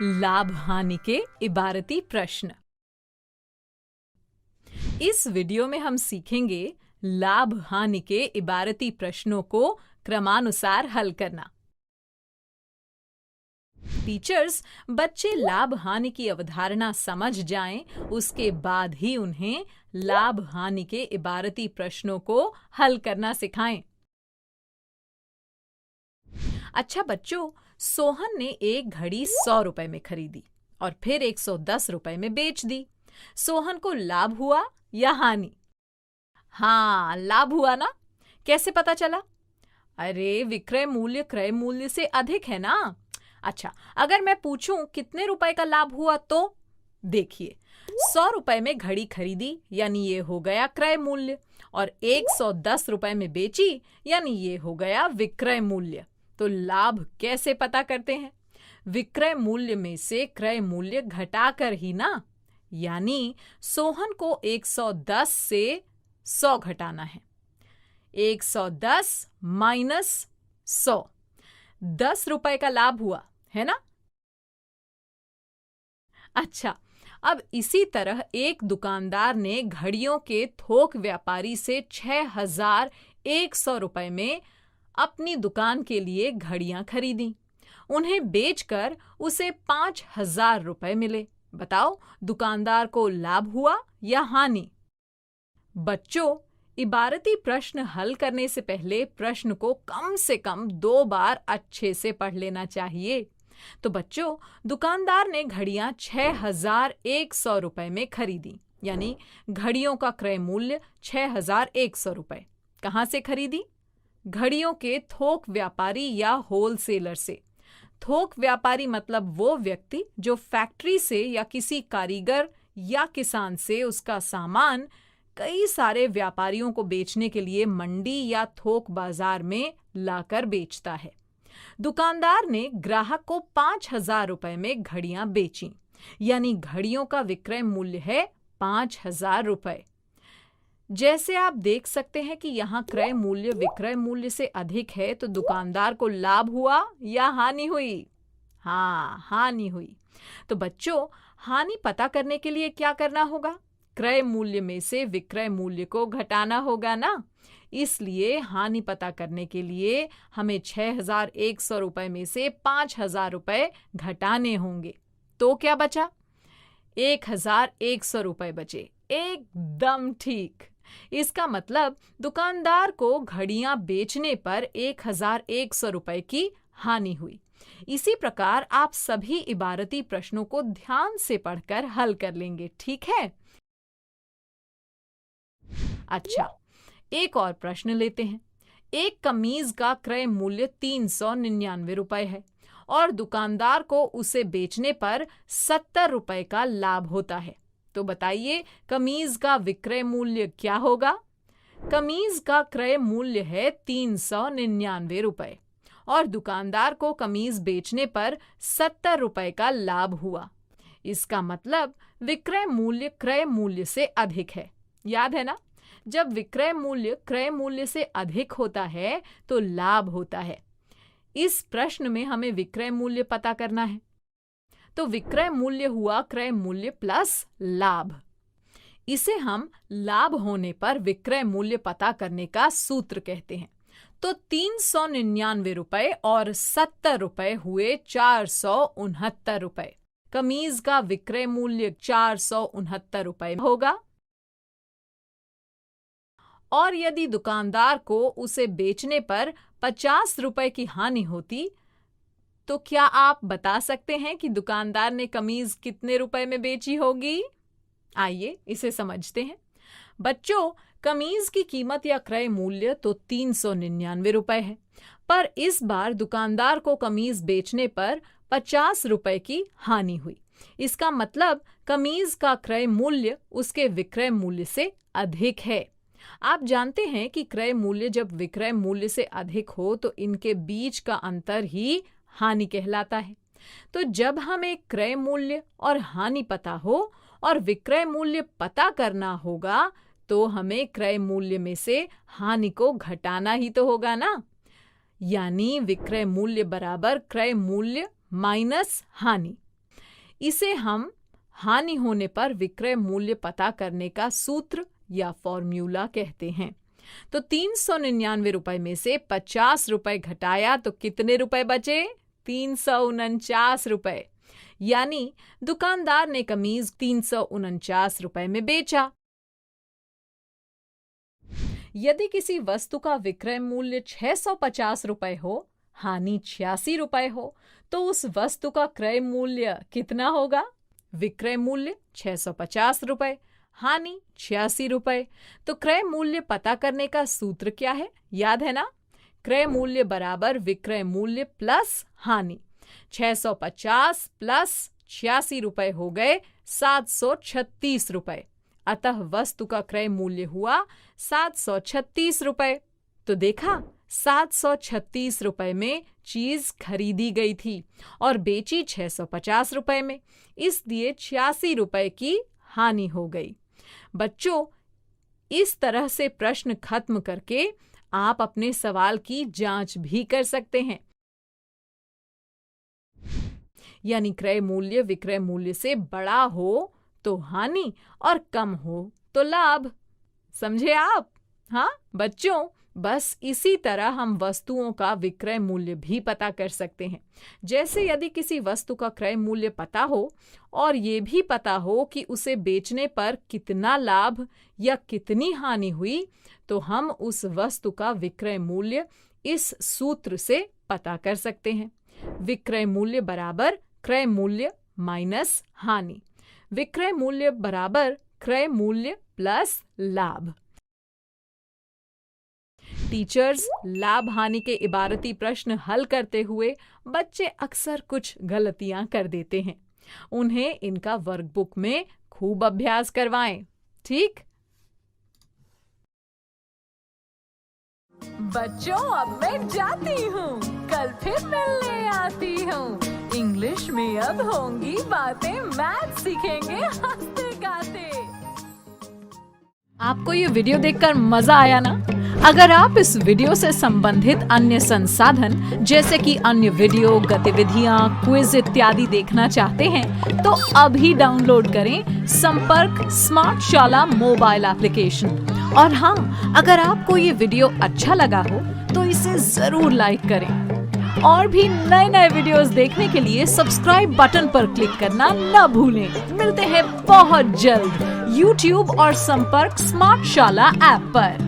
लाभ हानि के इबारती प्रश्न। इस वीडियो में हम सीखेंगे लाभ हानि के इबारती प्रश्नों को क्रमानुसार हल करना। टीचर्स बच्चे लाभ हानि की अवधारणा समझ जाएं, उसके बाद ही उन्हें लाभ हानि के इबारती प्रश्नों को हल करना सिखाएं। अच्छा बच्चों, सोहन ने एक घड़ी 100 रुपए में खरीदी और फिर 110 रुपए में बेच दी। सोहन को लाभ हुआ या हानि? हाँ, लाभ हुआ ना। कैसे पता चला? अरे, विक्रय मूल्य क्रय मूल्य से अधिक है ना। अच्छा, अगर मैं पूछूं कितने रुपए का लाभ हुआ तो देखिए, 100 रुपए में घड़ी खरीदी यानी ये हो गया क्रय मूल्य, और 110 रुपए में बेची यानी ये हो गया विक्रय मूल्य। तो लाभ कैसे पता करते हैं? विक्रय मूल्य में से क्रय मूल्य घटाकर ही ना। यानी सोहन को 110 से 100 घटाना है। 110 माइनस 100, 10 रुपए का लाभ हुआ है ना। अच्छा, अब इसी तरह एक दुकानदार ने घड़ियों के थोक व्यापारी से 6100 रुपए में अपनी दुकान के लिए घड़ियां खरीदी। उन्हें बेचकर उसे 5000 रुपए मिले। बताओ, दुकानदार को लाभ हुआ या हानि? बच्चों, इबारती प्रश्न हल करने से पहले प्रश्न को कम से कम 2 बार अच्छे से पढ़ लेना चाहिए। तो बच्चों, दुकानदार ने घड़ियां 6100 रुपए में खरीदी, यानी घड़ियों का क्रय मूल्य 6100 रुपए। कहाँ से खरीदी? घड़ियों के थोक व्यापारी या होलसेलर से। थोक व्यापारी मतलब वो व्यक्ति जो फैक्ट्री से या किसी कारीगर या किसान से उसका सामान कई सारे व्यापारियों को बेचने के लिए मंडी या थोक बाजार में लाकर बेचता है। दुकानदार ने ग्राहक को 5000 रुपए में घड़ियां बेची, यानी घड़ियों का विक्रय मूल्य है 5000 रुपए। जैसे आप देख सकते हैं कि यहाँ क्रय मूल्य विक्रय मूल्य से अधिक है, तो दुकानदार को लाभ हुआ या हानि हुई? हाँ, हानि हुई। तो बच्चों, हानि पता करने के लिए क्या करना होगा? क्रय मूल्य में से विक्रय मूल्य को घटाना होगा ना। इसलिए हानि पता करने के लिए हमें 6100 रुपए में से 5000 रुपए घटाने होंगे। तो क्या बचा? 1100 रुपए बचे। एकदम ठीक। इसका मतलब दुकानदार को घड़ियां बेचने पर 1100 रुपए की हानि हुई। इसी प्रकार आप सभी इबारती प्रश्नों को ध्यान से पढ़कर हल कर लेंगे, ठीक है? अच्छा, एक और प्रश्न लेते हैं। एक कमीज का क्रय मूल्य 399 रुपए है और दुकानदार को उसे बेचने पर 70 रुपए का लाभ होता है। तो बताइए, कमीज का विक्रय मूल्य क्या होगा? कमीज का क्रय मूल्य है 399 रुपए और दुकानदार को कमीज बेचने पर 70 रुपए का लाभ हुआ। इसका मतलब विक्रय मूल्य क्रय मूल्य से अधिक है। याद है ना, जब विक्रय मूल्य क्रय मूल्य से अधिक होता है तो लाभ होता है। इस प्रश्न में हमें विक्रय मूल्य पता करना है, तो विक्रय मूल्य हुआ क्रय मूल्य प्लस लाभ। इसे हम लाभ होने पर विक्रय मूल्य पता करने का सूत्र कहते हैं। तो 399 रुपए और 70 रुपए हुए 469 रुपए। कमीज का विक्रय मूल्य 469 रुपए होगा। और यदि दुकानदार को उसे बेचने पर 50 रुपए की हानि होती, तो क्या आप बता सकते हैं कि दुकानदार ने कमीज कितने रुपए में बेची होगी? आइए इसे समझते हैं। बच्चों, कमीज की कीमत या क्रय मूल्य तो 399 रुपए है, पर इस बार दुकानदार को कमीज बेचने पर 50 रुपए की हानि हुई। इसका मतलब कमीज का क्रय मूल्य उसके विक्रय मूल्य से अधिक है। आप जानते हैं कि क्रय मूल्य जब विक्रय मूल्य से अधिक हो तो इनके बीच का अंतर ही हानि कहलाता है। तो जब हमें क्रय मूल्य और हानि पता हो और विक्रय मूल्य पता करना होगा, तो हमें क्रय मूल्य में से हानि को घटाना ही तो होगा ना। यानी विक्रय मूल्य बराबर क्रय मूल्य माइनस हानि। इसे हम हानि होने पर विक्रय मूल्य पता करने का सूत्र या फॉर्मूला कहते हैं। तो 399 रुपए में से 50 रुपए घटाया तो कितने रुपए बचे? 349 रुपए। यानी दुकानदार ने कमीज 349 रुपए में बेचा। यदि किसी वस्तु का विक्रय मूल्य 650 रुपए हो, हानि 86 रुपए हो, तो उस वस्तु का क्रय मूल्य कितना होगा? विक्रय मूल्य 650 रुपए, हानि 86 रुपए। तो क्रय मूल्य पता करने का सूत्र क्या है? याद है ना? क्रय मूल्य बराबर विक्रय मूल्य प्लस हानि। 650 प्लस 86 रुपए हो गए 736 रुपए। अतः वस्तु का क्रय मूल्य हुआ 736 रुपए। तो देखा, 736 रुपए में चीज खरीदी गई थी और बेची 650 रुपए में, इसलिए 86 रुपए की हानि हो गई। बच्चों, इस तरह से प्रश्न खत्म करके आप अपने सवाल की जांच भी कर सकते हैं। यानी क्रय मूल्य विक्रय मूल्य से बड़ा हो तो हानि और कम हो तो लाभ। समझे आप? हाँ बच्चों, बस इसी तरह हम वस्तुओं का विक्रय मूल्य भी पता कर सकते हैं। जैसे यदि किसी वस्तु का क्रय मूल्य पता हो और ये भी पता हो कि उसे बेचने पर कितना लाभ या कितनी हानि हुई, तो हम उस वस्तु का विक्रय मूल्य इस सूत्र से पता कर सकते हैं। विक्रय मूल्य बराबर क्रय मूल्य माइनस हानि। विक्रय मूल्य बराबर क्रय मूल्य प्लस लाभ। टीचर्स, लाभ हानि के इबारती प्रश्न हल करते हुए बच्चे अक्सर कुछ गलतियां कर देते हैं। उन्हें इनका वर्कबुक में खूब अभ्यास करवाएं। ठीक? बच्चों, अब मैं जाती हूँ, कल फिर मिलने आती हूँ। इंग्लिश में अब होंगी बातें, मैथ सीखेंगे हंसते गाते। आपको ये वीडियो देखकर मजा आया ना? अगर आप इस वीडियो से संबंधित अन्य संसाधन जैसे कि अन्य वीडियो, गतिविधियां, क्विज इत्यादि देखना चाहते हैं तो अभी डाउनलोड करें संपर्क स्मार्ट शाला मोबाइल एप्लीकेशन। और हाँ, अगर आपको ये वीडियो अच्छा लगा हो तो इसे जरूर लाइक करें। और भी नए नए वीडियोस देखने के लिए सब्सक्राइब बटन पर क्लिक करना न भूलें। मिलते हैं बहुत जल्द YouTube और संपर्क स्मार्ट शाला ऐप पर।